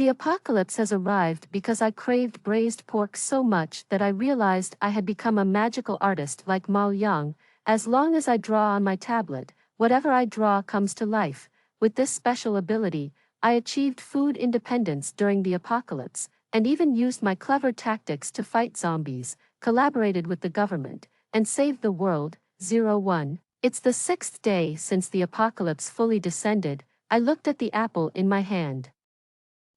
The apocalypse has arrived because I craved braised pork so much that I realized I had become a magical artist like Mal Yang. As long as I draw on my tablet, whatever I draw comes to life. With this special ability, I achieved food independence during the apocalypse, and even used my clever tactics to fight zombies, collaborated with the government, and saved the world. 01. It's the 6th day since the apocalypse fully descended. I looked at the apple in my hand.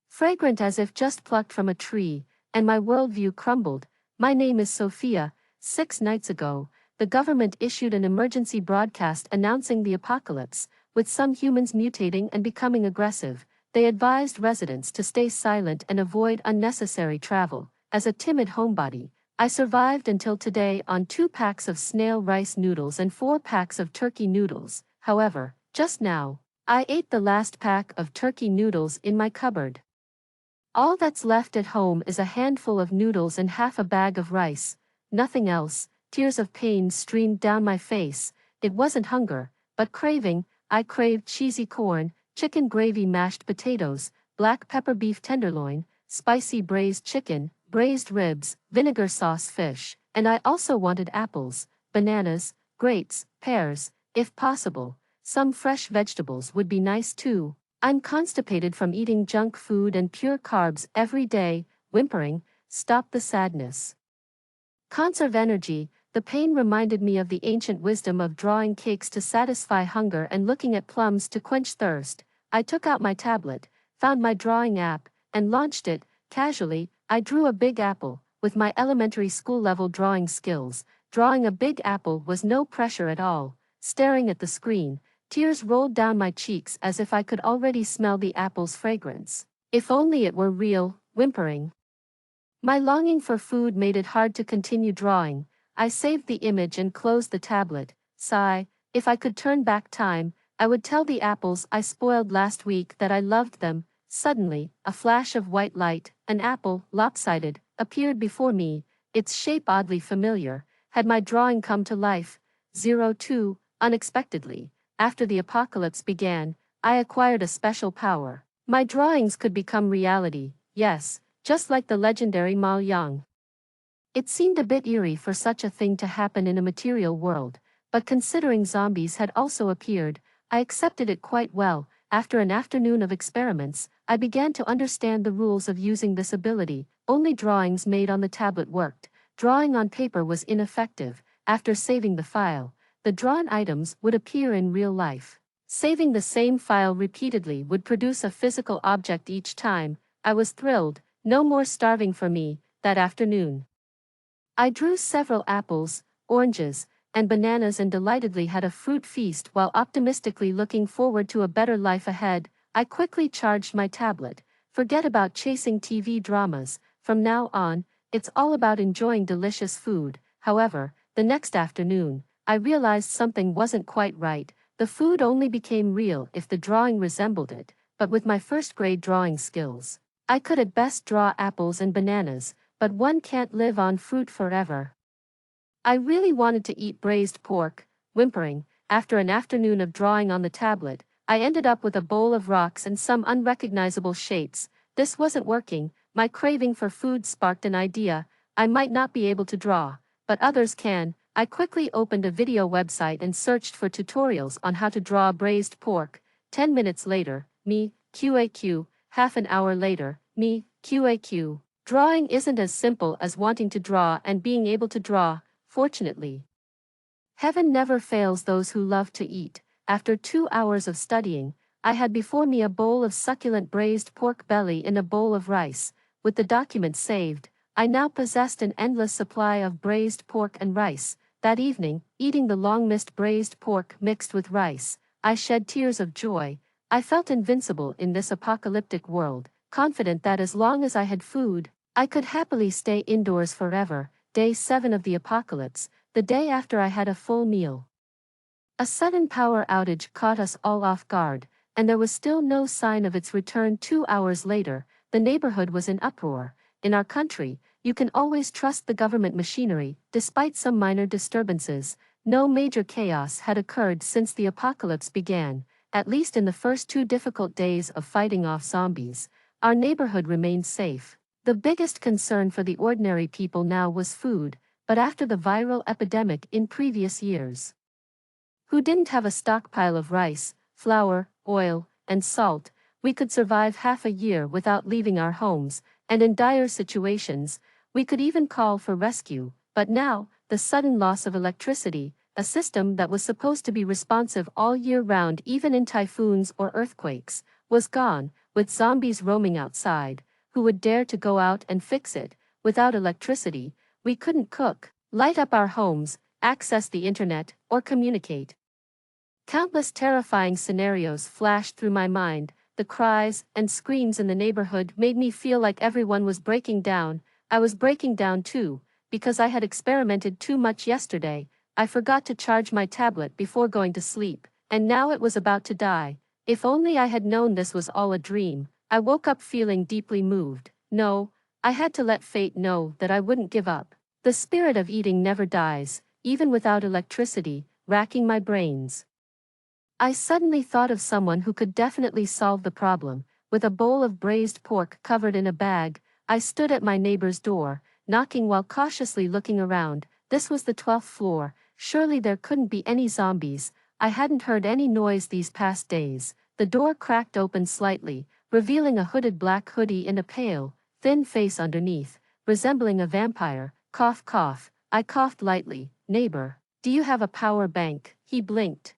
Fragrant as if just plucked from a tree, and my worldview crumbled. My name is Sophia. 6 nights ago, the government issued an emergency broadcast announcing the apocalypse, with some humans mutating and becoming aggressive. They advised residents to stay silent and avoid unnecessary travel. As a timid homebody, I survived until today on 2 packs of snail rice noodles and 4 packs of turkey noodles. However, just now, I ate the last pack of turkey noodles in my cupboard. All that's left at home is a handful of noodles and half a bag of rice. Nothing else. Tears of pain streamed down my face. It wasn't hunger, but craving. I craved cheesy corn, chicken gravy, mashed potatoes, black pepper beef tenderloin, spicy braised chicken, braised ribs, vinegar sauce fish, and I also wanted apples, bananas, grapes, pears, if possible. Some fresh vegetables would be nice too. I'm constipated from eating junk food and pure carbs every day. Whimpering, stop the sadness. Conserve energy. The pain reminded me of the ancient wisdom of drawing cakes to satisfy hunger and looking at plums to quench thirst. I took out my tablet, found my drawing app, and launched it. Casually, I drew a big apple. With my elementary school level drawing skills, drawing a big apple was no pressure at all. Staring at the screen, tears rolled down my cheeks as if I could already smell the apple's fragrance. If only it were real. Whimpering. My longing for food made it hard to continue drawing. I saved the image and closed the tablet. Sigh. If I could turn back time, I would tell the apples I spoiled last week that I loved them. Suddenly, a flash of white light, an apple, lopsided, appeared before me, its shape oddly familiar. Had my drawing come to life? 02. Unexpectedly, after the apocalypse began, I acquired a special power. My drawings could become reality, yes, just like the legendary Mal Yang. It seemed a bit eerie for such a thing to happen in a material world, but considering zombies had also appeared, I accepted it quite well. After an afternoon of experiments, I began to understand the rules of using this ability. Only drawings made on the tablet worked. Drawing on paper was ineffective. After saving the file, the drawn items would appear in real life. Saving the same file repeatedly would produce a physical object each time. I was thrilled. No more starving for me. That afternoon, I drew several apples, oranges, and bananas and delightedly had a fruit feast while optimistically looking forward to a better life ahead. I quickly charged my tablet. Forget about chasing TV dramas. From now on, it's all about enjoying delicious food. However, the next afternoon, I realized something wasn't quite right. The food only became real if the drawing resembled it, but with my first grade drawing skills, I could at best draw apples and bananas, but one can't live on fruit forever. I really wanted to eat braised pork. Whimpering, after an afternoon of drawing on the tablet, I ended up with a bowl of rocks and some unrecognizable shapes. This wasn't working. My craving for food sparked an idea. I might not be able to draw, but others can. I quickly opened a video website and searched for tutorials on how to draw braised pork. 10 minutes later, me, QAQ. Half an hour later, me, QAQ. Drawing isn't as simple as wanting to draw and being able to draw, fortunately. Heaven never fails those who love to eat. After 2 hours of studying, I had before me a bowl of succulent braised pork belly in a bowl of rice. With the document saved, I now possessed an endless supply of braised pork and rice. That evening, eating the long-missed braised pork mixed with rice, I shed tears of joy. I felt invincible in this apocalyptic world, confident that as long as I had food, I could happily stay indoors forever. Day 7 of the apocalypse, the day after I had a full meal. A sudden power outage caught us all off guard, and there was still no sign of its return. 2 hours later, the neighborhood was in uproar. In our country, you can always trust the government machinery, despite some minor disturbances. No major chaos had occurred since the apocalypse began, at least in the first 2 difficult days of fighting off zombies. Our neighborhood remained safe. The biggest concern for the ordinary people now was food, but after the viral epidemic in previous years, who didn't have a stockpile of rice, flour, oil, and salt, we could survive half a year without leaving our homes, and in dire situations, we could even call for rescue. But now, the sudden loss of electricity, a system that was supposed to be responsive all year round even in typhoons or earthquakes, was gone, with zombies roaming outside. Who would dare to go out and fix it? Without electricity, we couldn't cook, light up our homes, access the internet, or communicate. Countless terrifying scenarios flashed through my mind. The cries and screams in the neighborhood made me feel like everyone was breaking down. I was breaking down too, because I had experimented too much yesterday. I forgot to charge my tablet before going to sleep, and now it was about to die. If only I had known this was all a dream. I woke up feeling deeply moved. No, I had to let fate know that I wouldn't give up. The spirit of eating never dies, even without electricity, racking my brains. I suddenly thought of someone who could definitely solve the problem. With a bowl of braised pork covered in a bag, I stood at my neighbor's door, knocking while cautiously looking around. This was the 12th floor. Surely there couldn't be any zombies. I hadn't heard any noise these past days. The door cracked open slightly, revealing a hooded black hoodie and a pale, thin face underneath, resembling a vampire. Cough, cough. I coughed lightly. Neighbor, do you have a power bank? He blinked.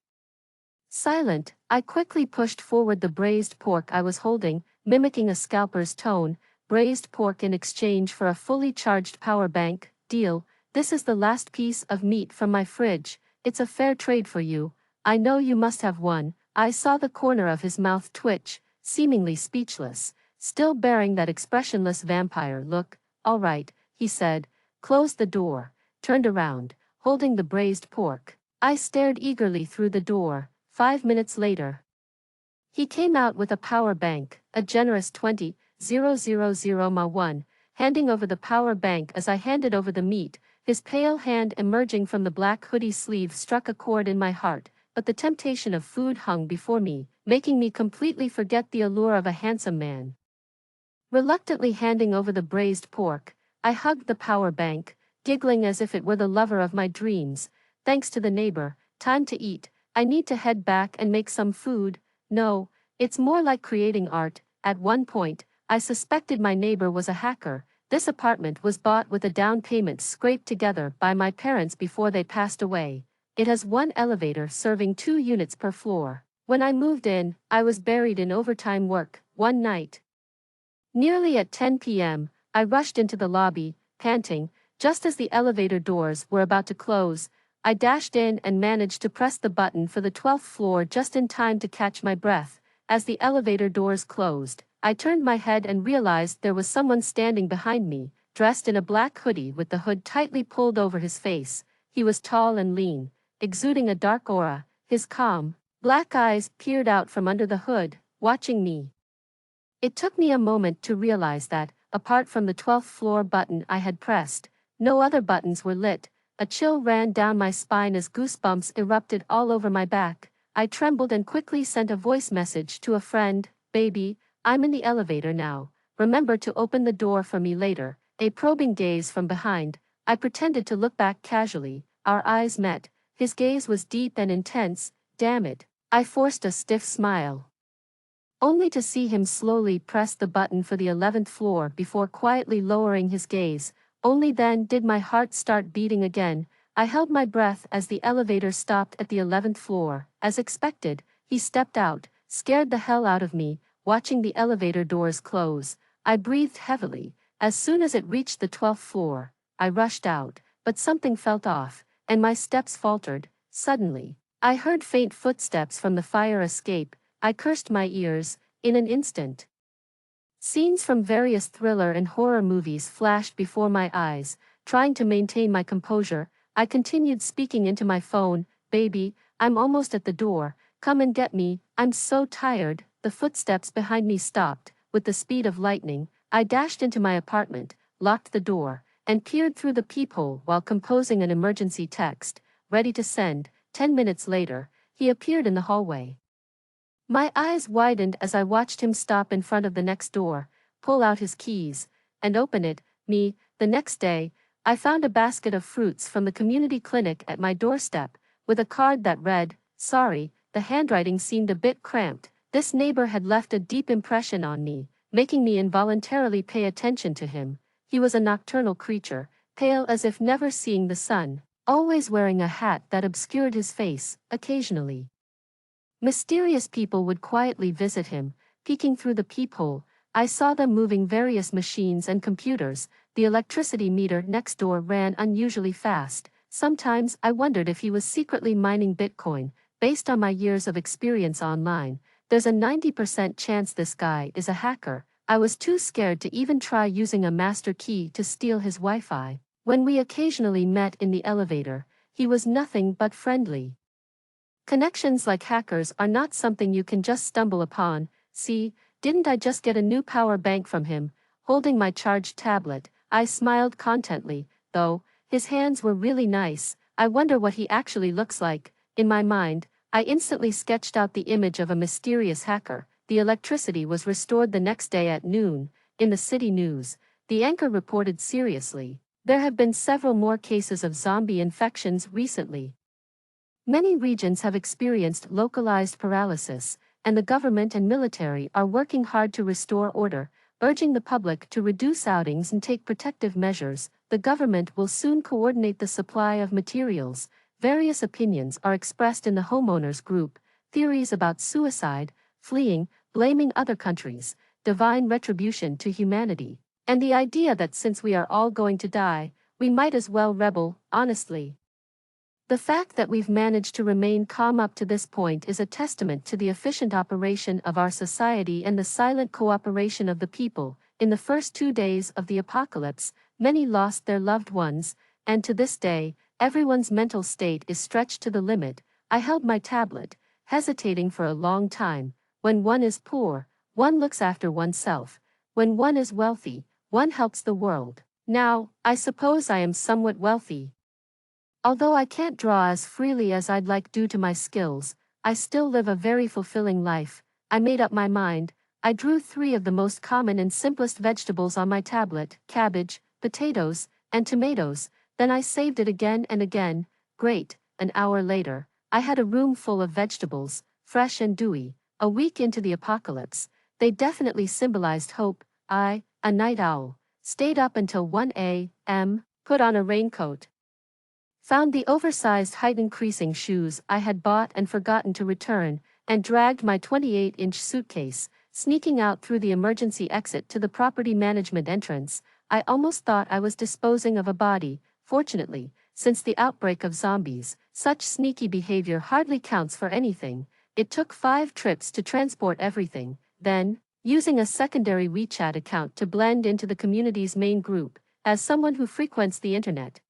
Silent, I quickly pushed forward the braised pork I was holding, mimicking a scalper's tone. Braised pork in exchange for a fully charged power bank. Deal. This is the last piece of meat from my fridge. It's a fair trade for you. I know you must have one. I saw the corner of his mouth twitch, seemingly speechless, still bearing that expressionless vampire look. All right, he said, closed the door, turned around, holding the braised pork. I stared eagerly through the door. 5 minutes later, he came out with a power bank, a generous 20,000 Ma1, handing over the power bank as I handed over the meat. His pale hand emerging from the black hoodie sleeve struck a chord in my heart, but the temptation of food hung before me, making me completely forget the allure of a handsome man. Reluctantly handing over the braised pork, I hugged the power bank, giggling as if it were the lover of my dreams. Thanks to the neighbor. Time to eat. I need to head back and make some food. No, it's more like creating art. At one point, I suspected my neighbor was a hacker. This apartment was bought with a down payment scraped together by my parents before they passed away. It has one elevator serving 2 units per floor. When I moved in, I was buried in overtime work. One night, nearly at 10 p.m., I rushed into the lobby, panting. Just as the elevator doors were about to close, I dashed in and managed to press the button for the 12th floor just in time to catch my breath. As the elevator doors closed, I turned my head and realized there was someone standing behind me, dressed in a black hoodie with the hood tightly pulled over his face. He was tall and lean, exuding a dark aura. His calm, black eyes peered out from under the hood, watching me. It took me a moment to realize that, apart from the 12th floor button I had pressed, no other buttons were lit. A chill ran down my spine as goosebumps erupted all over my back. I trembled and quickly sent a voice message to a friend. Baby, I'm in the elevator now. Remember to open the door for me later. A probing gaze from behind. I pretended to look back casually. Our eyes met. His gaze was deep and intense. Damn it. I forced a stiff smile, only to see him slowly press the button for the 11th floor before quietly lowering his gaze. Only then did my heart start beating again. I held my breath as the elevator stopped at the 11th floor. As expected, he stepped out, scared the hell out of me. Watching the elevator doors close, I breathed heavily. As soon as it reached the 12th floor, I rushed out, but something felt off, and my steps faltered. Suddenly, I heard faint footsteps from the fire escape. I cursed my ears. In an instant, scenes from various thriller and horror movies flashed before my eyes. Trying to maintain my composure, I continued speaking into my phone. Baby, I'm almost at the door. Come and get me. I'm so tired. The footsteps behind me stopped. With the speed of lightning, I dashed into my apartment, locked the door, and peered through the peephole while composing an emergency text, ready to send. 10 minutes later, he appeared in the hallway. My eyes widened as I watched him stop in front of the next door. pull out his keys, and open it. The next day, I found a basket of fruits from the community clinic at my doorstep, with a card that read, "Sorry, the handwriting seemed a bit cramped." This neighbor had left a deep impression on me, making me involuntarily pay attention to him. He was a nocturnal creature, pale as if never seeing the sun, always wearing a hat that obscured his face. Occasionally, mysterious people would quietly visit him, peeking through the peephole. I saw them moving various machines and computers. The electricity meter next door ran unusually fast. Sometimes I wondered if he was secretly mining Bitcoin. Based on my years of experience online, there's a 90% chance this guy is a hacker. I was too scared to even try using a master key to steal his Wi-Fi. When we occasionally met in the elevator, he was nothing but friendly. Connections like hackers are not something you can just stumble upon. See, didn't I just get a new power bank from him? Holding my charged tablet, I smiled contently, though his hands were really nice. I wonder what he actually looks like. In my mind, I instantly sketched out the image of a mysterious hacker. The electricity was restored the next day at noon. In the city news, the anchor reported seriously, there have been several more cases of zombie infections recently. Many regions have experienced localized paralysis, and the government and military are working hard to restore order, urging the public to reduce outings and take protective measures. The government will soon coordinate the supply of materials. Various opinions are expressed in the homeowners group, theories about suicide, fleeing, blaming other countries, divine retribution to humanity, and the idea that since we are all going to die, we might as well rebel. Honestly, the fact that we've managed to remain calm up to this point is a testament to the efficient operation of our society and the silent cooperation of the people. In the first 2 days of the apocalypse, many lost their loved ones, and to this day, everyone's mental state is stretched to the limit. I held my tablet, hesitating for a long time. When one is poor, one looks after oneself. When one is wealthy, one helps the world. Now, I suppose I am somewhat wealthy. Although I can't draw as freely as I'd like due to my skills, I still live a very fulfilling life. I made up my mind. I drew 3 of the most common and simplest vegetables on my tablet: cabbage, potatoes, and tomatoes. Then I saved it again and again. Great, an hour later, I had a room full of vegetables, fresh and dewy. A week into the apocalypse, they definitely symbolized hope. I, a night owl, stayed up until 1 a.m., put on a raincoat, found the oversized height-increasing shoes I had bought and forgotten to return, and dragged my 28-inch suitcase, sneaking out through the emergency exit to the property management entrance. I almost thought I was disposing of a body. Fortunately, since the outbreak of zombies, such sneaky behavior hardly counts for anything. It took 5 trips to transport everything. Then, using a secondary WeChat account to blend into the community's main group, as someone who frequents the internet,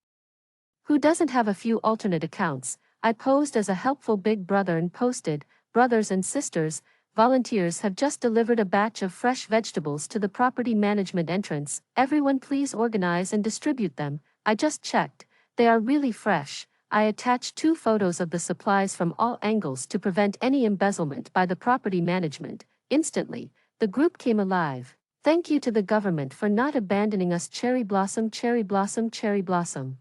who doesn't have a few alternate accounts, I posed as a helpful big brother and posted, "Brothers and sisters, volunteers have just delivered a batch of fresh vegetables to the property management entrance. Everyone please organize and distribute them." I just checked. They are really fresh. I attached 2 photos of the supplies from all angles to prevent any embezzlement by the property management. Instantly, the group came alive. Thank you to the government for not abandoning us. Cherry blossom, cherry blossom, cherry blossom.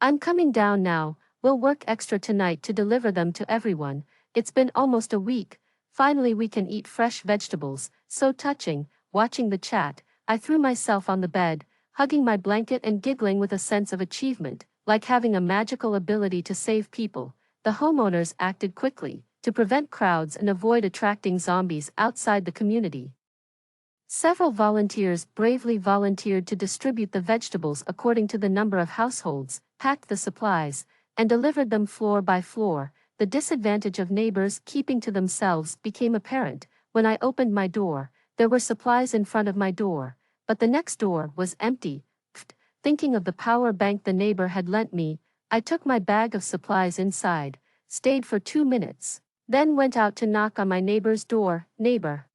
I'm coming down now. We'll work extra tonight to deliver them to everyone. It's been almost a week. Finally we can eat fresh vegetables. So touching. Watching the chat, I threw myself on the bed, hugging my blanket and giggling with a sense of achievement, like having a magical ability to save people. The homeowners acted quickly to prevent crowds and avoid attracting zombies outside the community. Several volunteers bravely volunteered to distribute the vegetables according to the number of households, packed the supplies, and delivered them floor by floor. The disadvantage of neighbors keeping to themselves became apparent. When I opened my door, there were supplies in front of my door, but the next door was empty. Thinking of the power bank the neighbor had lent me, I took my bag of supplies inside, stayed for 2 minutes, then went out to knock on my neighbor's door. "Neighbor,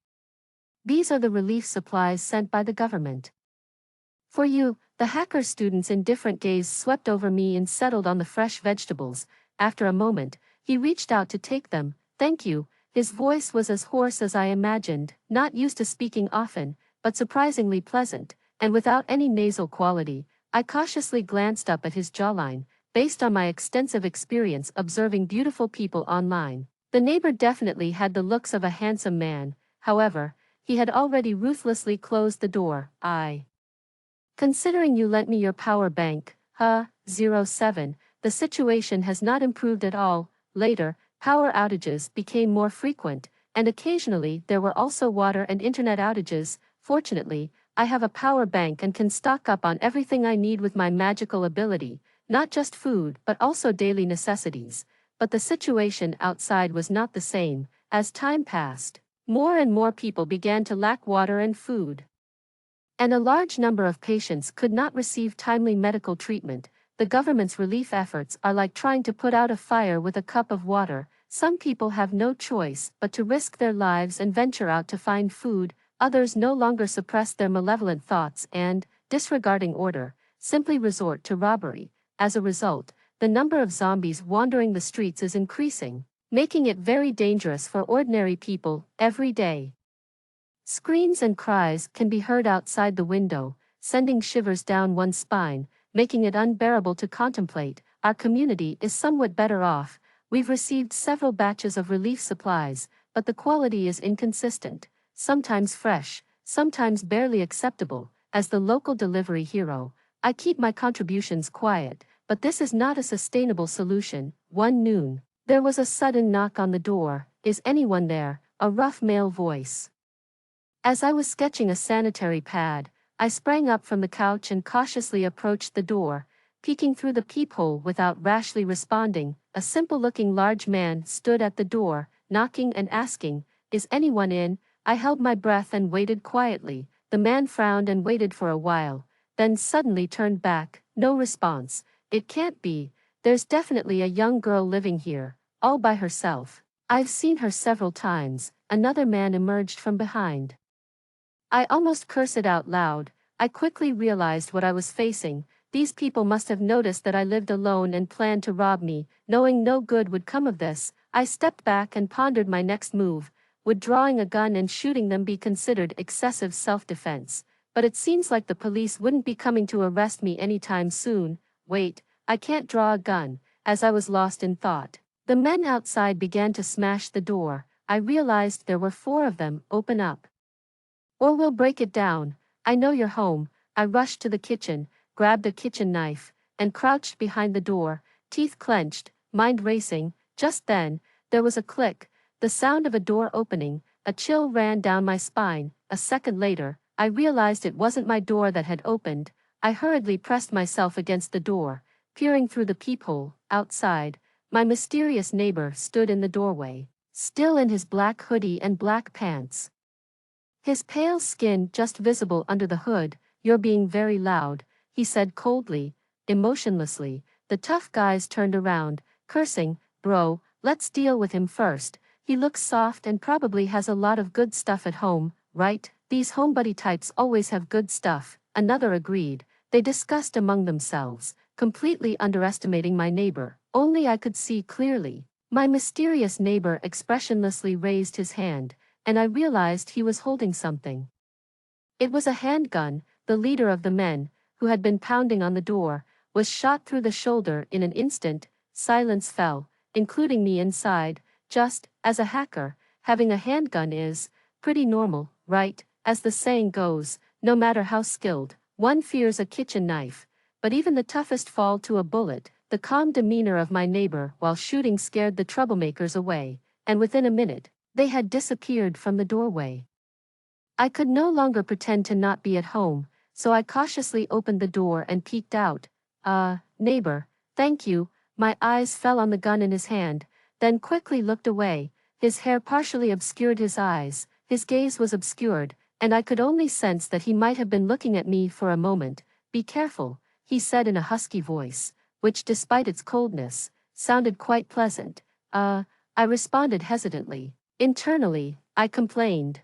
these are the relief supplies sent by the government for you." The hacker students in different gaze swept over me and settled on the fresh vegetables. After a moment, he reached out to take them. "Thank you." His voice was as hoarse as I imagined. Not used to speaking often, but surprisingly pleasant, and without any nasal quality. I cautiously glanced up at his jawline, based on my extensive experience observing beautiful people online. The neighbor definitely had the looks of a handsome man, however, he had already ruthlessly closed the door. Considering you lent me your power bank, 07, the situation has not improved at all. Later, power outages became more frequent, and occasionally there were also water and internet outages. Fortunately, I have a power bank and can stock up on everything I need with my magical ability, not just food but also daily necessities. But the situation outside was not the same. As time passed, more and more people began to lack water and food, and a large number of patients could not receive timely medical treatment. The government's relief efforts are like trying to put out a fire with a cup of water. Some people have no choice but to risk their lives and venture out to find food. Others no longer suppress their malevolent thoughts and, disregarding order, simply resort to robbery. As a result, the number of zombies wandering the streets is increasing, making it very dangerous for ordinary people every day. Screams and cries can be heard outside the window, sending shivers down one's spine, making it unbearable to contemplate. Our community is somewhat better off. We've received several batches of relief supplies, but the quality is inconsistent, sometimes fresh, sometimes barely acceptable. As the local delivery hero, I keep my contributions quiet, but this is not a sustainable solution. One noon, there was a sudden knock on the door. "Is anyone there?" A rough male voice. As I was sketching a sanitary pad, I sprang up from the couch and cautiously approached the door, peeking through the peephole without rashly responding. A simple-looking large man stood at the door, knocking and asking, "Is anyone in?" I held my breath and waited quietly. The man frowned and waited for a while, then suddenly turned back. No response. "It can't be. There's definitely a young girl living here, all by herself. I've seen her several times." Another man emerged from behind. I almost cursed it out loud. I quickly realized what I was facing. These people must have noticed that I lived alone and planned to rob me. Knowing no good would come of this, I stepped back and pondered my next move. Would drawing a gun and shooting them be considered excessive self-defense? But it seems like the police wouldn't be coming to arrest me anytime soon. Wait, I can't draw a gun. As I was lost in thought, the men outside began to smash the door. I realized there were 4 of them. "Open up, or we'll break it down. I know you're home." I rushed to the kitchen, grabbed a kitchen knife, and crouched behind the door, teeth clenched, mind racing. Just then, there was a click, the sound of a door opening. A chill ran down my spine. A second later, I realized it wasn't my door that had opened. I hurriedly pressed myself against the door, peering through the peephole. Outside, my mysterious neighbor stood in the doorway, still in his black hoodie and black pants, his pale skin just visible under the hood. "You're being very loud," he said coldly, emotionlessly. The tough guys turned around, cursing. "Bro, let's deal with him first. He looks soft and probably has a lot of good stuff at home, right?" "These homebody types always have good stuff," another agreed. They discussed among themselves, completely underestimating my neighbor. Only I could see clearly. My mysterious neighbor expressionlessly raised his hand, and I realized he was holding something. It was a handgun. The leader of the men, who had been pounding on the door, was shot through the shoulder in an instant. Silence fell, including me inside. Just, as a hacker, having a handgun is pretty normal, right? As the saying goes, no matter how skilled, one fears a kitchen knife. But even the toughest fall to a bullet. The calm demeanor of my neighbor while shooting scared the troublemakers away, and within a minute, they had disappeared from the doorway. I could no longer pretend to not be at home, so I cautiously opened the door and peeked out. Neighbor, thank you." My eyes fell on the gun in his hand, then quickly looked away. His hair partially obscured his eyes, his gaze was obscured, and I could only sense that he might have been looking at me for a moment. "Be careful," he said in a husky voice, which despite its coldness, sounded quite pleasant. I responded hesitantly. Internally, I complained,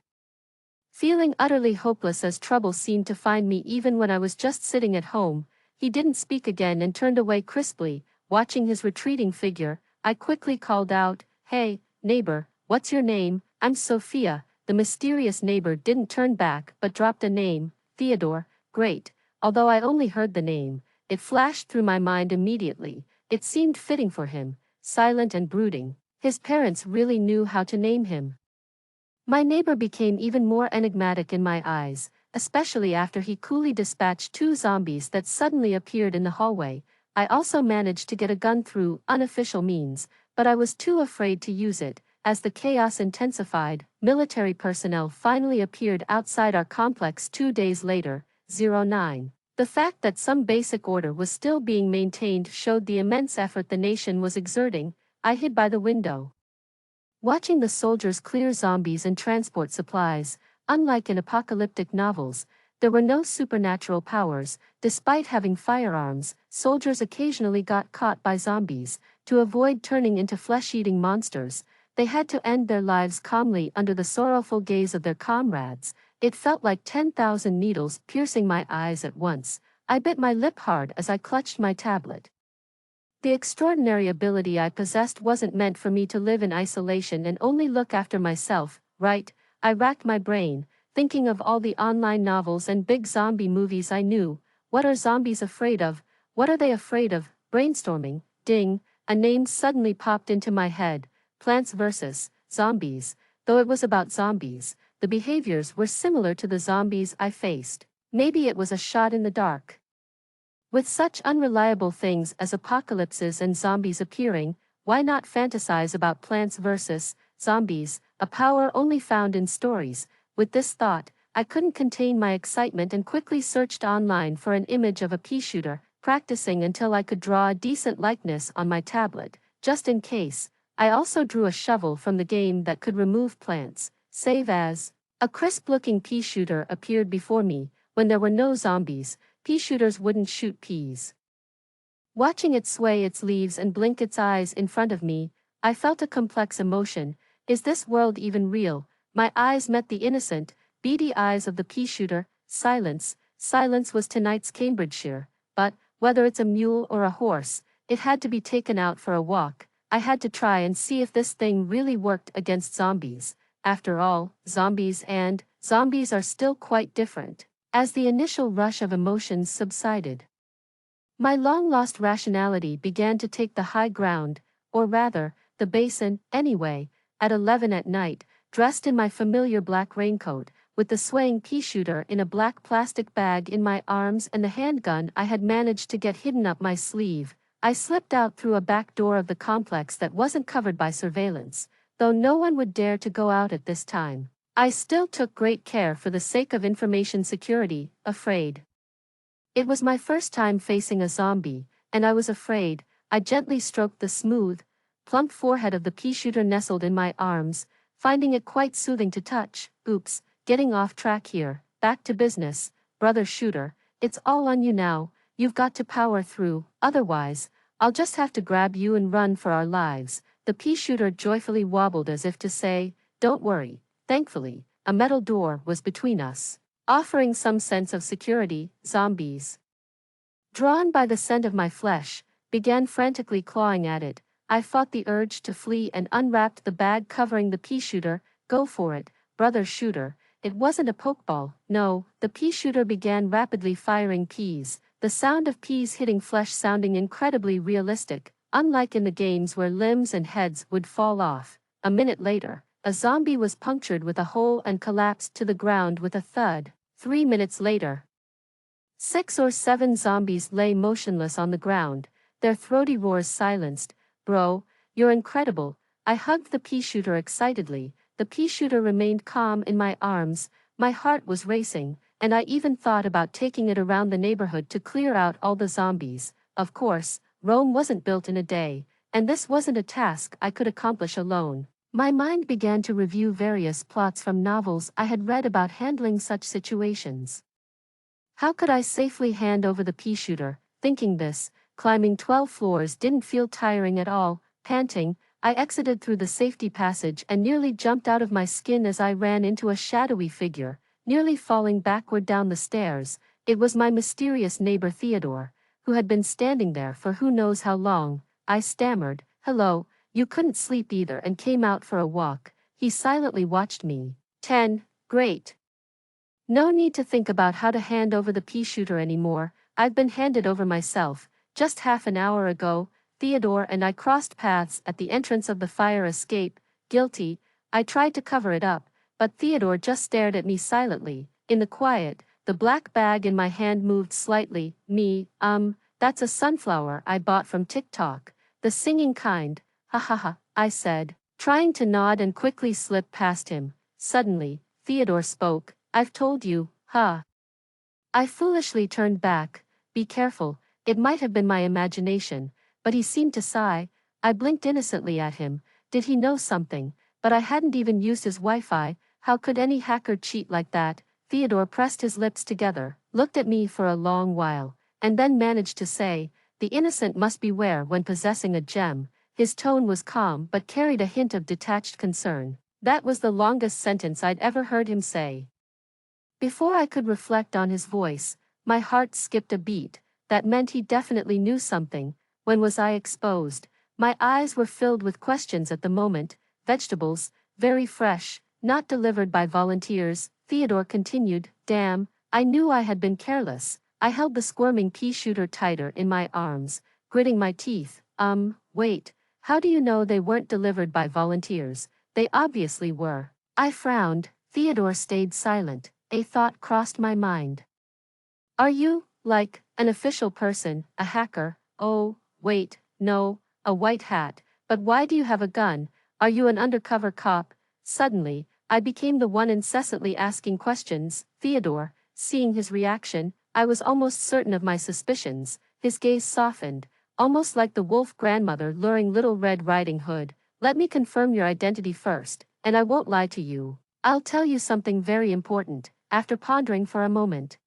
feeling utterly hopeless as trouble seemed to find me even when I was just sitting at home. He didn't speak again and turned away crisply. Watching his retreating figure, I quickly called out, "Hey, neighbor, what's your name?" "I'm Sophia." the mysterious neighbor didn't turn back but dropped a name, Theodore. Great. Although I only heard the name, it flashed through my mind immediately. It seemed fitting for him, silent and brooding. His parents really knew how to name him. My neighbor became even more enigmatic in my eyes, especially after he coolly dispatched two zombies that suddenly appeared in the hallway. I also managed to get a gun through unofficial means, but I was too afraid to use it. As the chaos intensified, military personnel finally appeared outside our complex 2 days later, 09. The fact that some basic order was still being maintained showed the immense effort the nation was exerting. I hid by the window, watching the soldiers clear zombies and transport supplies. Unlike in apocalyptic novels, there were no supernatural powers. Despite having firearms, soldiers occasionally got caught by zombies. To avoid turning into flesh-eating monsters, they had to end their lives calmly under the sorrowful gaze of their comrades. It felt like 10,000 needles piercing my eyes at once. I bit my lip hard as I clutched my tablet. The extraordinary ability I possessed wasn't meant for me to live in isolation and only look after myself, right? I racked my brain, thinking of all the online novels and big zombie movies I knew. What are zombies afraid of? What are they afraid of? Brainstorming. Ding, a name suddenly popped into my head. Plants vs. Zombies. Though it was about zombies, the behaviors were similar to the zombies I faced. Maybe it was a shot in the dark. With such unreliable things as apocalypses and zombies appearing, why not fantasize about plants versus zombies, a power only found in stories? With this thought, I couldn't contain my excitement and quickly searched online for an image of a pea shooter, practicing until I could draw a decent likeness on my tablet, just in case. I also drew a shovel from the game that could remove plants, save as. A crisp-looking pea shooter appeared before me. When there were no zombies, pea shooters wouldn't shoot peas. Watching it sway its leaves and blink its eyes in front of me, I felt a complex emotion. Is this world even real? My eyes met the innocent, beady eyes of the pea shooter. Silence. Silence was tonight's Cambridgeshire. But, whether it's a mule or a horse, it had to be taken out for a walk. I had to try and see if this thing really worked against zombies. After all, zombies are still quite different. As the initial rush of emotions subsided, my long-lost rationality began to take the high ground, or rather, the basin. Anyway, at 11 at night, dressed in my familiar black raincoat, with the swaying pea shooter in a black plastic bag in my arms and the handgun I had managed to get hidden up my sleeve, I slipped out through a back door of the complex that wasn't covered by surveillance, though no one would dare to go out at this time. I still took great care for the sake of information security, afraid. It was my first time facing a zombie, and I was afraid. I gently stroked the smooth, plump forehead of the pea shooter nestled in my arms, finding it quite soothing to touch. Oops, getting off track here. Back to business, brother shooter. It's all on you now. You've got to power through, otherwise, I'll just have to grab you and run for our lives. The pea shooter joyfully wobbled as if to say, don't worry. Thankfully, a metal door was between us, offering some sense of security. Zombies, drawn by the scent of my flesh, began frantically clawing at it. I fought the urge to flee and unwrapped the bag covering the pea shooter. Go for it, brother shooter. It wasn't a pokeball, no. The pea shooter began rapidly firing peas, the sound of peas hitting flesh sounding incredibly realistic, unlike in the games where limbs and heads would fall off. A minute later, a zombie was punctured with a hole and collapsed to the ground with a thud. 3 minutes later, 6 or 7 zombies lay motionless on the ground, their throaty roars silenced. Bro, you're incredible. I hugged the pea shooter excitedly. The pea shooter remained calm in my arms. My heart was racing, and I even thought about taking it around the neighborhood to clear out all the zombies. Of course, Rome wasn't built in a day, and this wasn't a task I could accomplish alone. My mind began to review various plots from novels I had read about handling such situations. How could I safely hand over the pea shooter? Thinking this, climbing 12 floors didn't feel tiring at all. Panting, I exited through the safety passage and nearly jumped out of my skin as I ran into a shadowy figure, nearly falling backward down the stairs. It was my mysterious neighbor Theodore, who had been standing there for who knows how long. I stammered, hello, you couldn't sleep either and came out for a walk. He silently watched me, 10. Great. No need to think about how to hand over the pea shooter anymore. I've been handed over myself. Just half an hour ago, Theodore and I crossed paths at the entrance of the fire escape. Guilty. I tried to cover it up, but Theodore just stared at me silently. In the quiet, the black bag in my hand moved slightly. That's a sunflower I bought from TikTok. The singing kind. Ha ha ha, I said, trying to nod and quickly slip past him. Suddenly, Theodore spoke. I've told you, huh? I foolishly turned back. Be careful, it might have been my imagination, but he seemed to sigh. I blinked innocently at him. Did he know something? But I hadn't even used his Wi-Fi. How could any hacker cheat like that? Theodore pressed his lips together, looked at me for a long while, and then managed to say, "The innocent must beware when possessing a gem." His tone was calm but carried a hint of detached concern. That was the longest sentence I'd ever heard him say. Before I could reflect on his voice, my heart skipped a beat. That meant he definitely knew something. When was I exposed? My eyes were filled with questions at the moment. Vegetables, very fresh, not delivered by volunteers, Theodore continued. Damn, I knew I had been careless. I held the squirming pea shooter tighter in my arms, gritting my teeth. Wait, how do you know they weren't delivered by volunteers? They obviously were. I frowned. Theodore stayed silent. A thought crossed my mind. Are you, like, an official person, a hacker? Oh, wait, no, a white hat. But why do you have a gun? Are you an undercover cop? Suddenly, I became the one incessantly asking questions. Theodore, seeing his reaction, I was almost certain of my suspicions. His gaze softened, almost like the wolf grandmother luring Little Red Riding Hood. Let me confirm your identity first, and I won't lie to you. I'll tell you something very important. After pondering for a moment,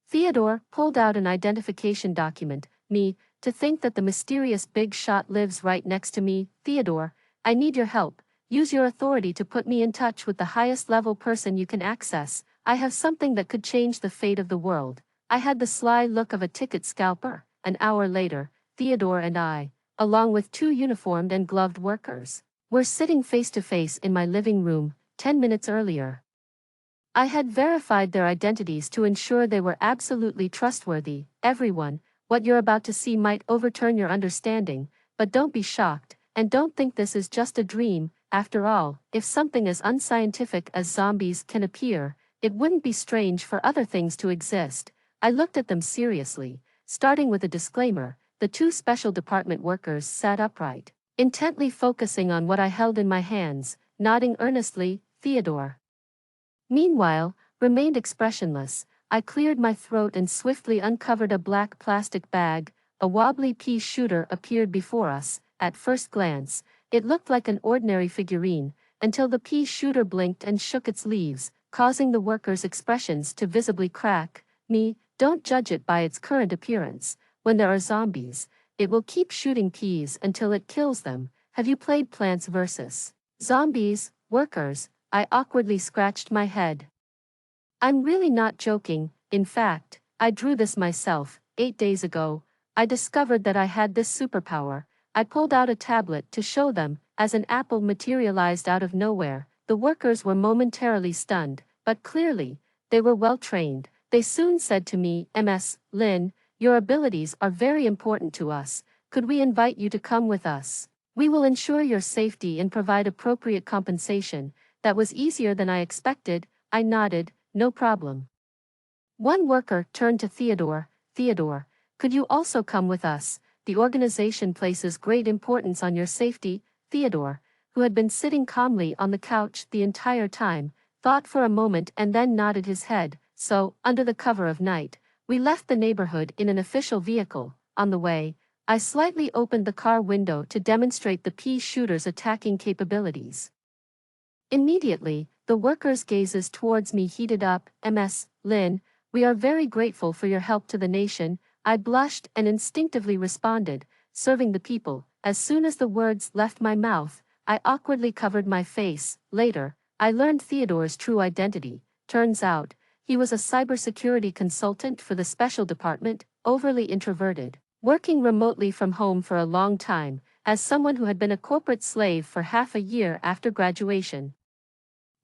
Theodore pulled out an identification document. Me, to think that the mysterious big shot lives right next to me. Theodore, I need your help. Use your authority to put me in touch with the highest level person you can access. I have something that could change the fate of the world. I had the sly look of a ticket scalper. An hour later, Theodore and I, along with two uniformed and gloved workers, were sitting face to face in my living room. 10 minutes earlier, I had verified their identities to ensure they were absolutely trustworthy. Everyone, what you're about to see might overturn your understanding, but don't be shocked, and don't think this is just a dream. After all, if something as unscientific as zombies can appear, it wouldn't be strange for other things to exist. I looked at them seriously, starting with a disclaimer. The two special department workers sat upright, intently focusing on what I held in my hands, nodding earnestly. Theodore, meanwhile, remained expressionless. I cleared my throat and swiftly uncovered a black plastic bag. A wobbly pea shooter appeared before us. At first glance, it looked like an ordinary figurine, until the pea shooter blinked and shook its leaves, causing the workers' expressions to visibly crack. Don't judge it by its current appearance. When there are zombies, it will keep shooting peas until it kills them. Have you played Plants vs. Zombies, workers? I awkwardly scratched my head. I'm really not joking. In fact, I drew this myself. 8 days ago, I discovered that I had this superpower. I pulled out a tablet to show them, as an apple materialized out of nowhere. The workers were momentarily stunned, but clearly, they were well trained. They soon said to me, "Ms. Lin, your abilities are very important to us. Could we invite you to come with us? We will ensure your safety and provide appropriate compensation." That was easier than I expected. I nodded. No problem. One worker turned to Theodore. Theodore, could you also come with us? The organization places great importance on your safety. Theodore, who had been sitting calmly on the couch the entire time, thought for a moment and then nodded his head. So, under the cover of night, we left the neighborhood in an official vehicle. On the way, I slightly opened the car window to demonstrate the pea shooter's attacking capabilities. Immediately, the workers' gazes towards me heated up. "Ms. Lin, we are very grateful for your help to the nation." I blushed and instinctively responded, "Serving the people." As soon as the words left my mouth, I awkwardly covered my face. Later, I learned Theodore's true identity. Turns out, he was a cybersecurity consultant for the special department, overly introverted, working remotely from home for a long time, as someone who had been a corporate slave for half a year after graduation.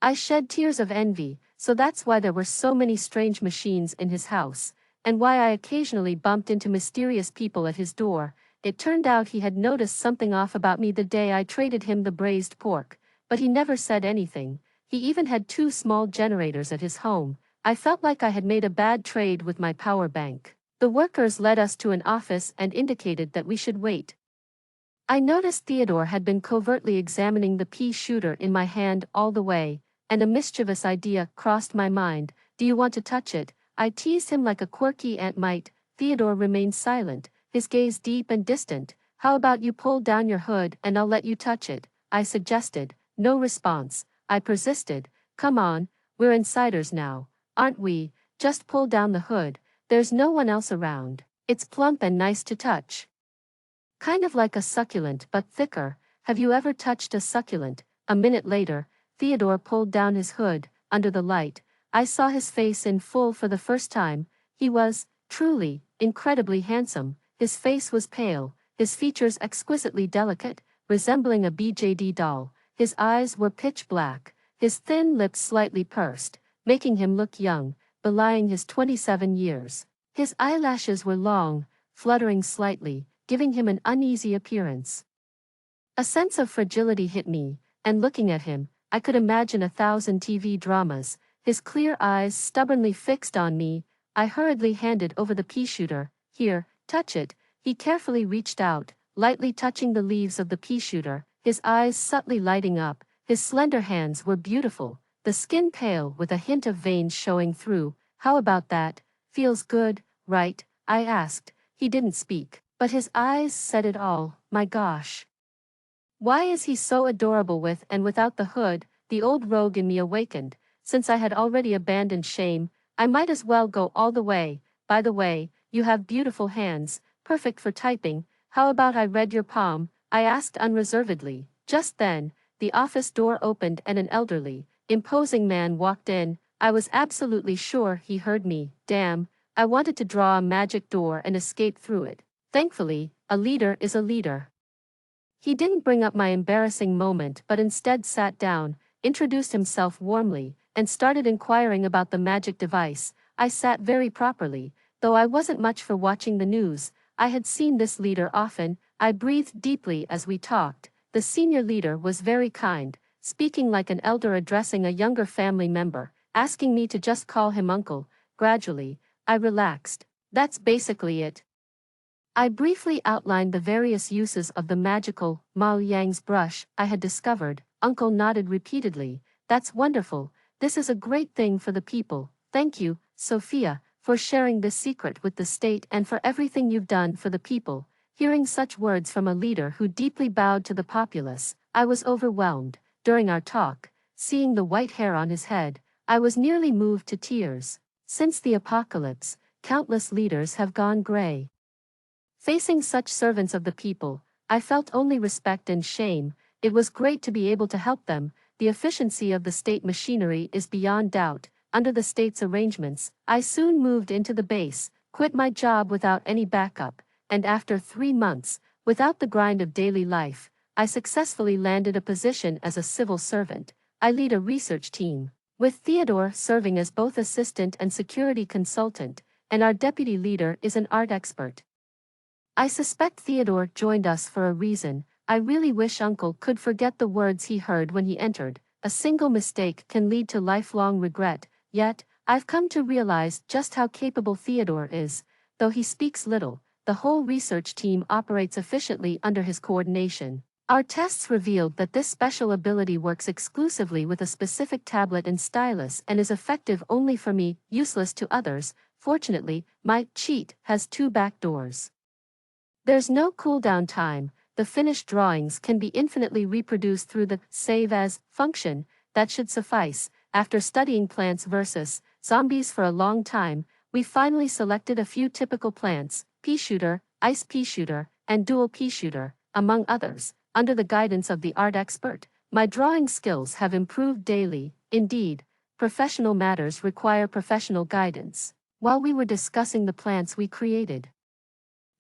I shed tears of envy, so that's why there were so many strange machines in his house, and why I occasionally bumped into mysterious people at his door. It turned out he had noticed something off about me the day I traded him the braised pork, but he never said anything. He even had 2 small generators at his home. I felt like I had made a bad trade with my power bank. The workers led us to an office and indicated that we should wait. I noticed Theodore had been covertly examining the pea shooter in my hand all the way, and a mischievous idea crossed my mind. Do you want to touch it? I teased him like a quirky aunt might. Theodore remained silent, his gaze deep and distant. How about you pull down your hood and I'll let you touch it? I suggested. No response. I persisted. Come on, we're insiders now, aren't we? Just pull down the hood. There's no one else around. It's plump and nice to touch. Kind of like a succulent but thicker. Have you ever touched a succulent? A minute later, Theodore pulled down his hood. Under the light, I saw his face in full for the first time. He was, truly, incredibly handsome. His face was pale, his features exquisitely delicate, resembling a BJD doll. His eyes were pitch black, his thin lips slightly pursed, making him look young, belying his 27 years. His eyelashes were long, fluttering slightly, giving him an uneasy appearance. A sense of fragility hit me, and looking at him, I could imagine 1,000 TV dramas, his clear eyes stubbornly fixed on me. I hurriedly handed over the pea shooter. Here, touch it. He carefully reached out, lightly touching the leaves of the pea shooter, his eyes subtly lighting up. His slender hands were beautiful, the skin pale with a hint of veins showing through. How about that? Feels good, right? I asked. He didn't speak, but his eyes said it all. My gosh. Why is he so adorable with and without the hood? The old rogue in me awakened. Since I had already abandoned shame, I might as well go all the way. By the way, you have beautiful hands, perfect for typing. How about I read your palm? I asked unreservedly. Just then, the office door opened and an elderly, imposing man walked in. I was absolutely sure he heard me. Damn, I wanted to draw a magic door and escape through it. Thankfully, a leader is a leader. He didn't bring up my embarrassing moment but instead sat down, introduced himself warmly, and started inquiring about the magic device. I sat very properly, though I wasn't much for watching the news. I had seen this leader often. I breathed deeply as we talked. The senior leader was very kind, speaking like an elder addressing a younger family member, asking me to just call him uncle. Gradually, I relaxed. That's basically it. I briefly outlined the various uses of the magical Mao Yang's brush I had discovered. Uncle nodded repeatedly. That's wonderful. This is a great thing for the people. Thank you, Sophia, for sharing this secret with the state and for everything you've done for the people. Hearing such words from a leader who deeply bowed to the populace, I was overwhelmed. During our talk, seeing the white hair on his head, I was nearly moved to tears. Since the apocalypse, countless leaders have gone gray. Facing such servants of the people, I felt only respect and shame. It was great to be able to help them. The efficiency of the state machinery is beyond doubt. Under the state's arrangements, I soon moved into the base, quit my job without any backup, and after 3 months, without the grind of daily life, I successfully landed a position as a civil servant. I lead a research team, with Theodore serving as both assistant and security consultant, and our deputy leader is an art expert. I suspect Theodore joined us for a reason. I really wish Uncle could forget the words he heard when he entered. A single mistake can lead to lifelong regret, yet, I've come to realize just how capable Theodore is. Though he speaks little, the whole research team operates efficiently under his coordination. Our tests revealed that this special ability works exclusively with a specific tablet and stylus and is effective only for me, useless to others. Fortunately, my cheat has 2 backdoors. There's no cooldown time. The finished drawings can be infinitely reproduced through the save as function. That should suffice. After studying plants versus zombies for a long time, we finally selected a few typical plants: pea shooter, ice pea shooter, and dual pea shooter, among others. Under the guidance of the art expert, my drawing skills have improved daily. Indeed, professional matters require professional guidance. While we were discussing the plants we created,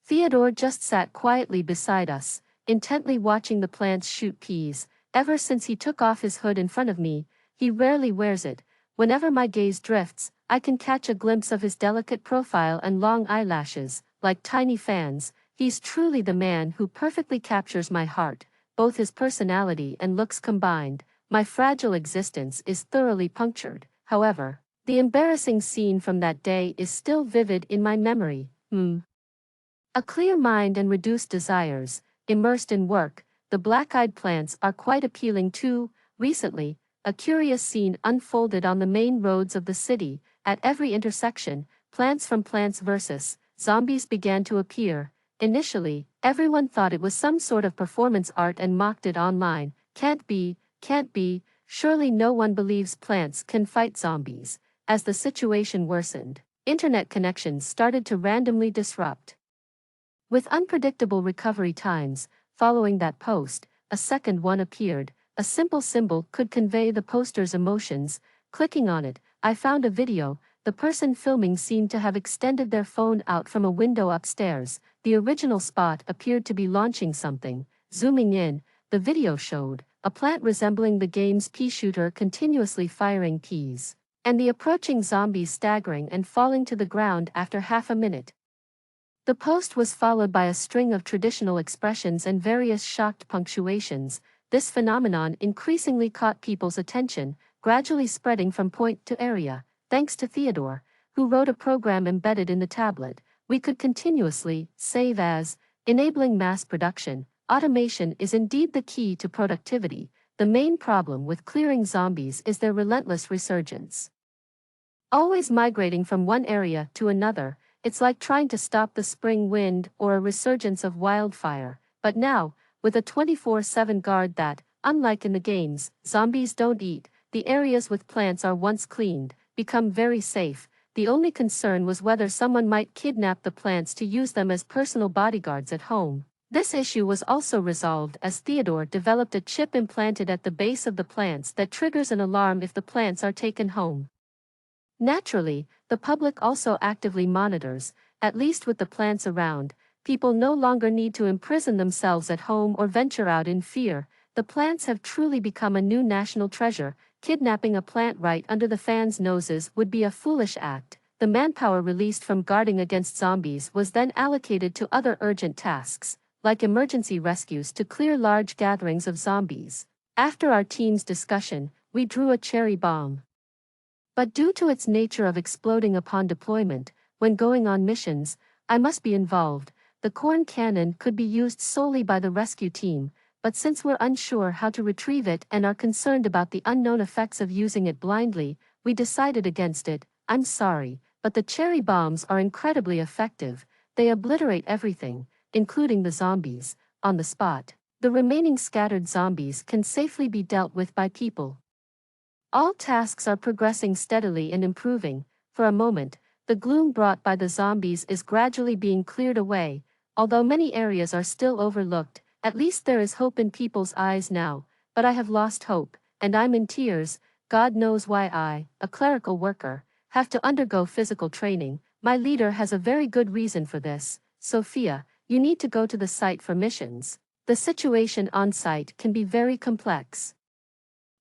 Theodore just sat quietly beside us, intently watching the plants shoot peas. Ever since he took off his hood in front of me, He rarely wears it. Whenever my gaze drifts, I can catch a glimpse of his delicate profile and long eyelashes, like tiny fans. He's truly the man who perfectly captures my heart, both his personality and looks combined. My fragile existence is thoroughly punctured. However, the embarrassing scene from that day is still vivid in my memory. A clear mind and reduced desires, immersed in work, the black-eyed plants are quite appealing too. Recently, a curious scene unfolded on the main roads of the city. At every intersection, plants from Plants vs. Zombies began to appear. Initially, everyone thought it was some sort of performance art and mocked it online. Can't be, surely no one believes plants can fight zombies. As the situation worsened, internet connections started to randomly disrupt. With unpredictable recovery times, following that post, a second one appeared. A simple symbol could convey the poster's emotions. Clicking on it, I found a video. The person filming seemed to have extended their phone out from a window upstairs. The original spot appeared to be launching something. Zooming in, the video showed a plant resembling the game's pea shooter continuously firing peas, and the approaching zombies staggering and falling to the ground after half a minute. The post was followed by a string of traditional expressions and various shocked punctuations. This phenomenon increasingly caught people's attention, gradually spreading from point to area. Thanks to Theodore, who wrote a program embedded in the tablet, we could continuously save as, enabling mass production. Automation is indeed the key to productivity. The main problem with clearing zombies is their relentless resurgence. Always migrating from one area to another, it's like trying to stop the spring wind or a resurgence of wildfire. But now, with a 24/7 guard that, unlike in the games, zombies don't eat, the areas with plants are once cleaned, become very safe. The only concern was whether someone might kidnap the plants to use them as personal bodyguards at home. This issue was also resolved as Theodore developed a chip implanted at the base of the plants that triggers an alarm if the plants are taken home. Naturally, the public also actively monitors, at least with the plants around. People no longer need to imprison themselves at home or venture out in fear. The plants have truly become a new national treasure. Kidnapping a plant right under the fans' noses would be a foolish act. The manpower released from guarding against zombies was then allocated to other urgent tasks, like emergency rescues to clear large gatherings of zombies. After our team's discussion, we drew a cherry bomb. But due to its nature of exploding upon deployment, when going on missions, I must be involved. The corn cannon could be used solely by the rescue team, but since we're unsure how to retrieve it and are concerned about the unknown effects of using it blindly, we decided against it. I'm sorry, but the cherry bombs are incredibly effective. They obliterate everything, including the zombies, on the spot. The remaining scattered zombies can safely be dealt with by people. All tasks are progressing steadily and improving. For a moment, the gloom brought by the zombies is gradually being cleared away. Although many areas are still overlooked, at least there is hope in people's eyes now. But I have lost hope, and I'm in tears. God knows why I, a clerical worker, have to undergo physical training. My leader has a very good reason for this. Sophia, you need to go to the site for missions. The situation on site can be very complex,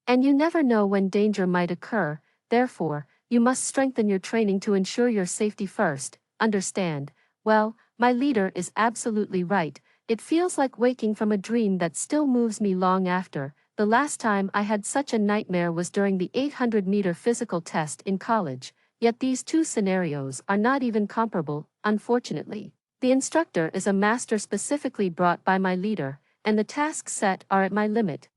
and you never know when danger might occur. Therefore, you must strengthen your training to ensure your safety first. Understand? Well, my leader is absolutely right. It feels like waking from a dream that still moves me long after. The last time I had such a nightmare was during the 800-meter physical test in college. Yet these two scenarios are not even comparable, unfortunately. The instructor is a master specifically brought by my leader, and the tasks set are at my limit.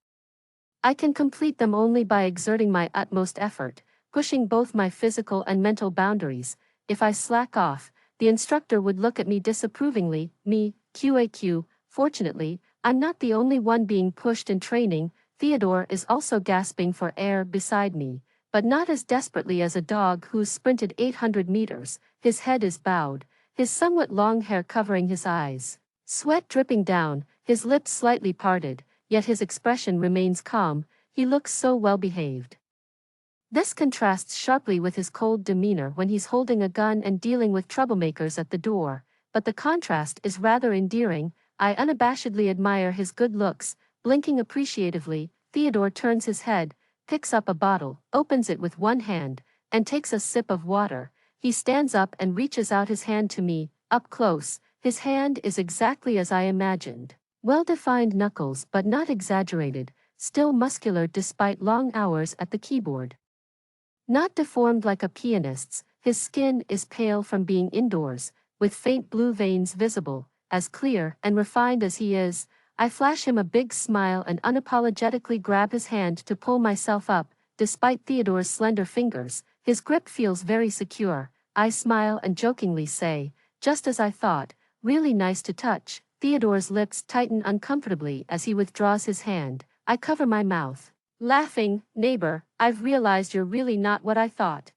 I can complete them only by exerting my utmost effort, pushing both my physical and mental boundaries. If I slack off, the instructor would look at me disapprovingly. Me, QAQ. Fortunately, I'm not the only one being pushed in training. Theodore is also gasping for air beside me, but not as desperately as a dog who's sprinted 800 meters. His head is bowed, his somewhat long hair covering his eyes, sweat dripping down, his lips slightly parted. Yet his expression remains calm. He looks so well behaved. This contrasts sharply with his cold demeanor when he's holding a gun and dealing with troublemakers at the door, but the contrast is rather endearing. I unabashedly admire his good looks. Blinking appreciatively, Theodore turns his head, picks up a bottle, opens it with one hand, and takes a sip of water. He stands up and reaches out his hand to me, up close. His hand is exactly as I imagined. Well-defined knuckles but not exaggerated, still muscular despite long hours at the keyboard. Not deformed like a pianist's, his skin is pale from being indoors, with faint blue veins visible. As clear and refined as he is, I flash him a big smile and unapologetically grab his hand to pull myself up. Despite Theodore's slender fingers, his grip feels very secure. I smile and jokingly say, "Just as I thought, really nice to touch." Theodore's lips tighten uncomfortably as he withdraws his hand. I cover my mouth, laughing. "Neighbor, I've realized you're really not what I thought."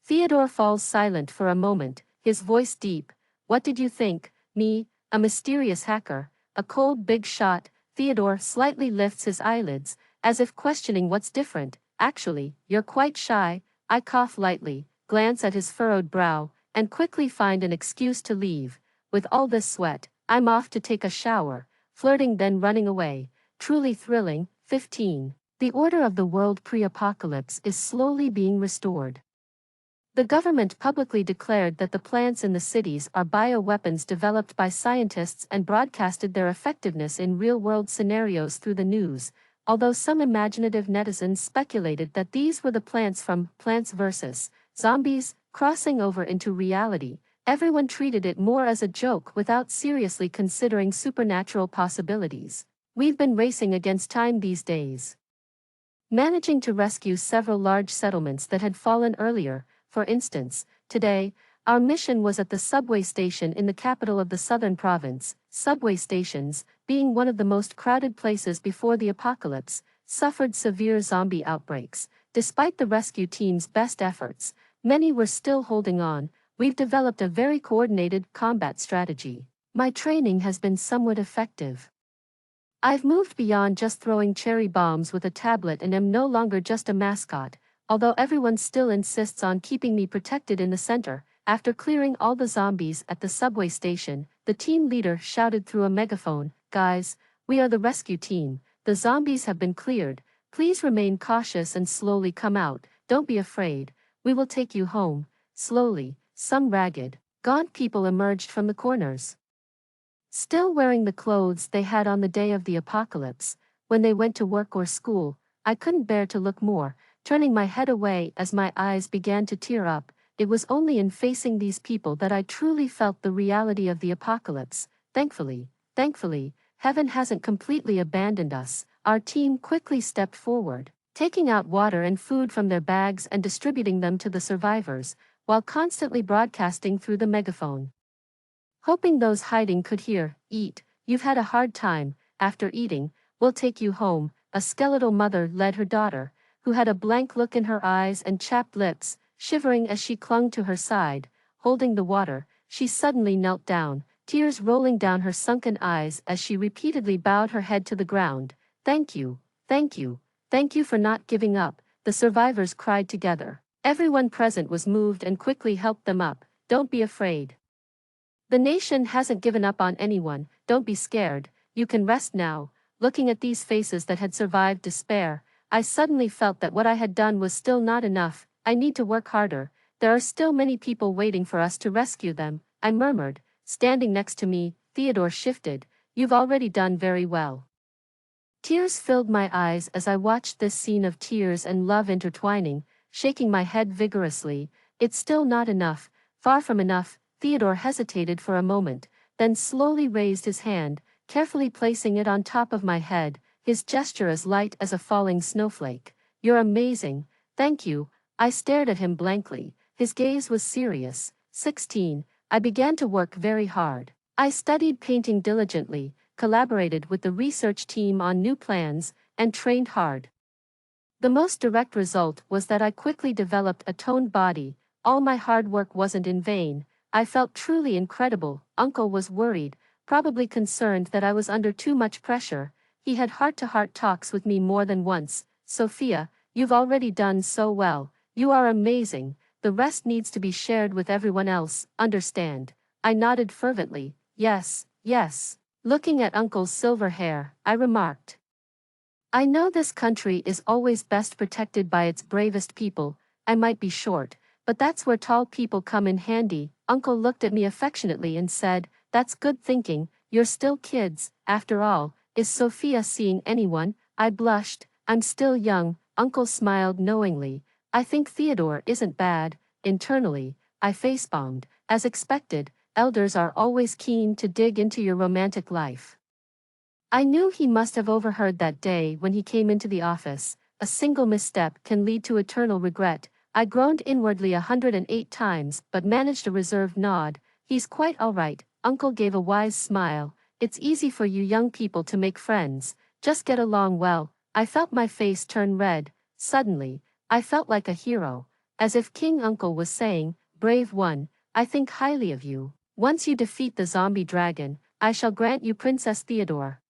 Theodore falls silent for a moment, his voice deep. "What did you think? Me, a mysterious hacker, a cold big shot?" Theodore slightly lifts his eyelids, as if questioning what's different. "Actually, you're quite shy." I cough lightly, glance at his furrowed brow, and quickly find an excuse to leave. With all this sweat, I'm off to take a shower, flirting then running away. Truly thrilling. 15. The order of the world pre-apocalypse is slowly being restored. The government publicly declared that the plants in the cities are bioweapons developed by scientists and broadcasted their effectiveness in real-world scenarios through the news, although some imaginative netizens speculated that these were the plants from Plants vs. Zombies crossing over into reality. Everyone treated it more as a joke without seriously considering supernatural possibilities. We've been racing against time these days, managing to rescue several large settlements that had fallen earlier. For instance, today, our mission was at the subway station in the capital of the southern province. Subway stations, being one of the most crowded places before the apocalypse, suffered severe zombie outbreaks. Despite the rescue team's best efforts, many were still holding on. We've developed a very coordinated combat strategy. My training has been somewhat effective. I've moved beyond just throwing cherry bombs with a tablet and am no longer just a mascot, although everyone still insists on keeping me protected in the center. After clearing all the zombies at the subway station, the team leader shouted through a megaphone, "Guys, we are the rescue team. The zombies have been cleared. Please remain cautious and slowly come out. Don't be afraid. We will take you home." Slowly, some ragged, gaunt people emerged from the corners, still wearing the clothes they had on the day of the apocalypse, when they went to work or school. I couldn't bear to look more, turning my head away as my eyes began to tear up. It was only in facing these people that I truly felt the reality of the apocalypse. Thankfully, heaven hasn't completely abandoned us. Our team quickly stepped forward, taking out water and food from their bags and distributing them to the survivors, while constantly broadcasting through the megaphone, hoping those hiding could hear. "Eat, you've had a hard time. After eating, we'll take you home." A skeletal mother led her daughter, who had a blank look in her eyes and chapped lips, shivering as she clung to her side, holding the water. She suddenly knelt down, tears rolling down her sunken eyes as she repeatedly bowed her head to the ground. "Thank you, thank you, thank you for not giving up," the survivors cried together. Everyone present was moved and quickly helped them up. "Don't be afraid. The nation hasn't given up on anyone. Don't be scared. You can rest now." Looking at these faces that had survived despair, I suddenly felt that what I had done was still not enough. "I need to work harder. There are still many people waiting for us to rescue them," I murmured, standing next to me. Theodore shifted. "You've already done very well." Tears filled my eyes as I watched this scene of tears and love intertwining, shaking my head vigorously. "It's still not enough, far from enough." Theodore hesitated for a moment, then slowly raised his hand, carefully placing it on top of my head, his gesture as light as a falling snowflake. "You're amazing. Thank you." I stared at him blankly. His gaze was serious. 16. I began to work very hard. I studied painting diligently, collaborated with the research team on new plans, and trained hard. The most direct result was that I quickly developed a toned body. All my hard work wasn't in vain. I felt truly incredible. Uncle was worried, probably concerned that I was under too much pressure. He had heart-to-heart talks with me more than once. "Sophia, you've already done so well. You are amazing. The rest needs to be shared with everyone else, understand?" I nodded fervently. Yes. Looking at Uncle's silver hair, I remarked, I know this country is always best protected by its bravest people. I might be short, but that's where tall people come in handy. Uncle looked at me affectionately and said, "That's good thinking, you're still kids, after all. Is Sophia seeing anyone?" I blushed. "I'm still young." Uncle smiled knowingly. "I think Theodore isn't bad." Internally, I facepalmed. As expected, elders are always keen to dig into your romantic life. I knew he must have overheard that day when he came into the office. A single misstep can lead to eternal regret. I groaned inwardly 108 times but managed a reserved nod. "He's quite all right." Uncle gave a wise smile. "It's easy for you young people to make friends. Just get along well." I felt my face turn red. Suddenly, I felt like a hero. As if King Uncle was saying, "Brave one, I think highly of you. Once you defeat the zombie dragon, I shall grant you Princess Theodore."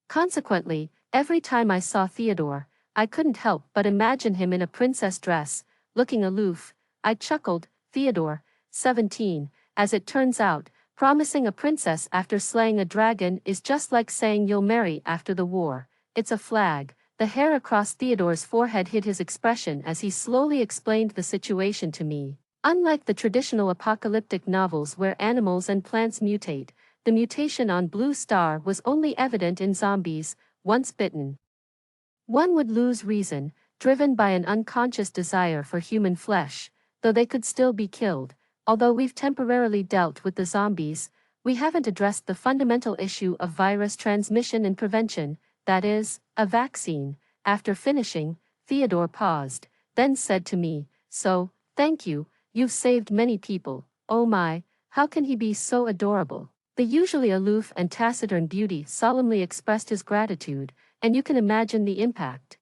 Consequently, every time I saw Theodore, I couldn't help but imagine him in a princess dress, looking aloof. I chuckled. Theodore, 17, as it turns out, promising a princess after slaying a dragon is just like saying you'll marry after the war. It's a flag. The hair across Theodore's forehead hid his expression as he slowly explained the situation to me. Unlike the traditional apocalyptic novels where animals and plants mutate, the mutation on Blue Star was only evident in zombies. Once bitten, one would lose reason, driven by an unconscious desire for human flesh, though they could still be killed. Although we've temporarily dealt with the zombies, we haven't addressed the fundamental issue of virus transmission and prevention, that is, a vaccine. After finishing, Theodore paused, then said to me, "So, thank you, you've saved many people." Oh my, how can he be so adorable? The usually aloof and taciturn beauty solemnly expressed his gratitude, and you can imagine the impact.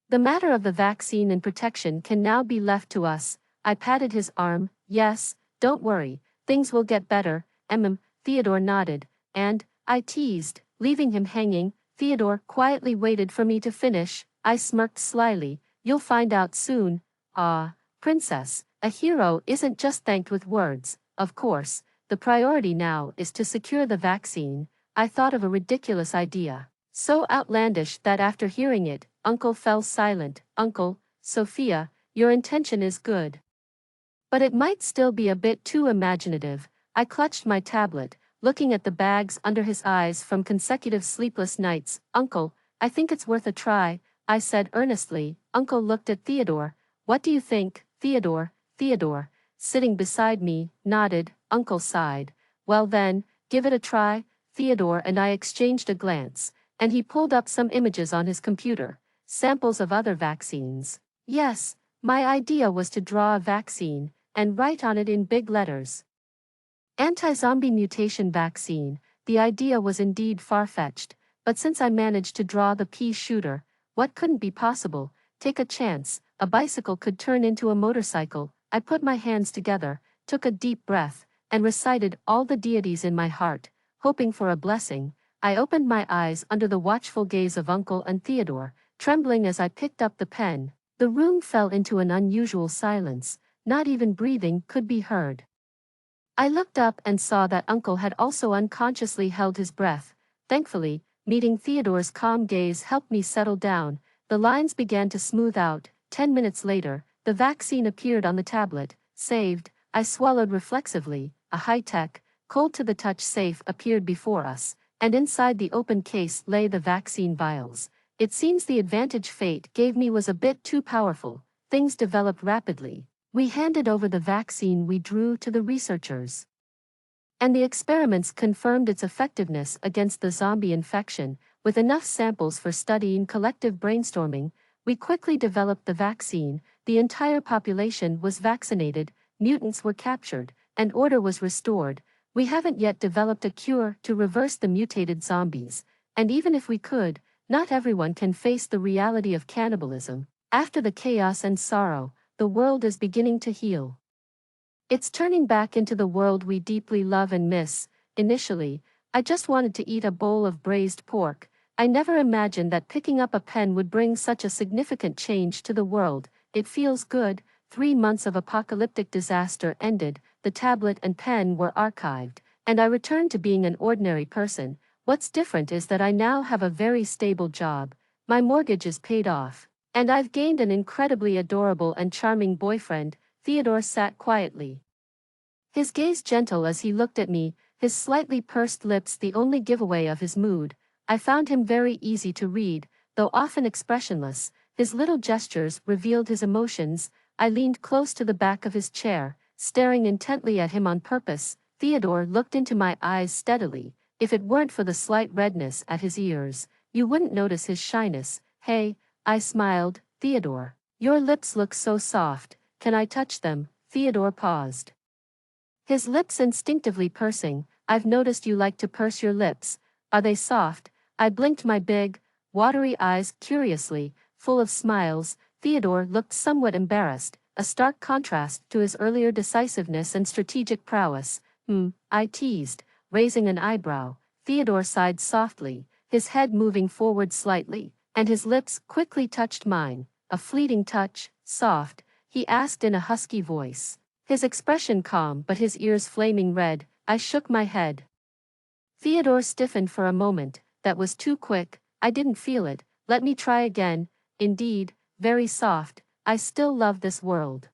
"The matter of the vaccine and protection can now be left to us." I patted his arm. "Yes, don't worry, things will get better." Theodore nodded, and, I teased, leaving him hanging. Theodore quietly waited for me to finish. I smirked slyly. "You'll find out soon." "Ah, princess, a hero isn't just thanked with words, of course. The priority now is to secure the vaccine." I thought of a ridiculous idea, so outlandish that after hearing it, Uncle fell silent. "Uncle, Sophia, your intention is good, but it might still be a bit too imaginative." I clutched my tablet, looking at the bags under his eyes from consecutive sleepless nights. "Uncle, I think it's worth a try," I said earnestly. Uncle looked at Theodore. "What do you think, Theodore?" Theodore, sitting beside me, nodded. Uncle sighed. "Well then, give it a try." Theodore and I exchanged a glance, and he pulled up some images on his computer, samples of other vaccines. Yes, my idea was to draw a vaccine, and write on it in big letters, "Anti-zombie mutation vaccine." The idea was indeed far-fetched, but since I managed to draw the pea shooter, what couldn't be possible? Take a chance, a bicycle could turn into a motorcycle. I put my hands together, took a deep breath, and recited all the deities in my heart, hoping for a blessing. I opened my eyes under the watchful gaze of Uncle and Theodore, trembling as I picked up the pen. The room fell into an unusual silence, not even breathing could be heard. I looked up and saw that Uncle had also unconsciously held his breath. Thankfully, meeting Theodore's calm gaze helped me settle down. The lines began to smooth out. 10 minutes later, the vaccine appeared on the tablet. Saved. I swallowed reflexively. A high-tech, cold-to-the-touch safe appeared before us, and inside the open case lay the vaccine vials. It seems the advantage fate gave me was a bit too powerful. Things developed rapidly. We handed over the vaccine we drew to the researchers, and the experiments confirmed its effectiveness against the zombie infection. With enough samples for studying collective brainstorming, we quickly developed the vaccine. The entire population was vaccinated, mutants were captured, and order was restored. We haven't yet developed a cure to reverse the mutated zombies, and even if we could, not everyone can face the reality of cannibalism. After the chaos and sorrow, the world is beginning to heal. It's turning back into the world we deeply love and miss. Initially, I just wanted to eat a bowl of braised pork. I never imagined that picking up a pen would bring such a significant change to the world. It feels good. 3 months of apocalyptic disaster ended, the tablet and pen were archived, and I returned to being an ordinary person. What's different is that I now have a very stable job. My mortgage is paid off. And I've gained an incredibly adorable and charming boyfriend. Theodore sat quietly. His gaze gentle as he looked at me, his slightly pursed lips the only giveaway of his mood. I found him very easy to read, though often expressionless. His little gestures revealed his emotions. I leaned close to the back of his chair, staring intently at him on purpose. Theodore looked into my eyes steadily. If it weren't for the slight redness at his ears, you wouldn't notice his shyness. Hey, I smiled. Theodore, your lips look so soft. Can I touch them? Theodore paused. His lips instinctively pursing. I've noticed you like to purse your lips. Are they soft? I blinked my big, watery eyes curiously, full of smiles. Theodore looked somewhat embarrassed, a stark contrast to his earlier decisiveness and strategic prowess. I teased, raising an eyebrow. Theodore sighed softly, his head moving forward slightly, and his lips quickly touched mine. A fleeting touch, soft, he asked in a husky voice. His expression calm but his ears flaming red. I shook my head. Theodore stiffened for a moment. That was too quick. I didn't feel it. Let me try again. Indeed, very soft. I still love this world.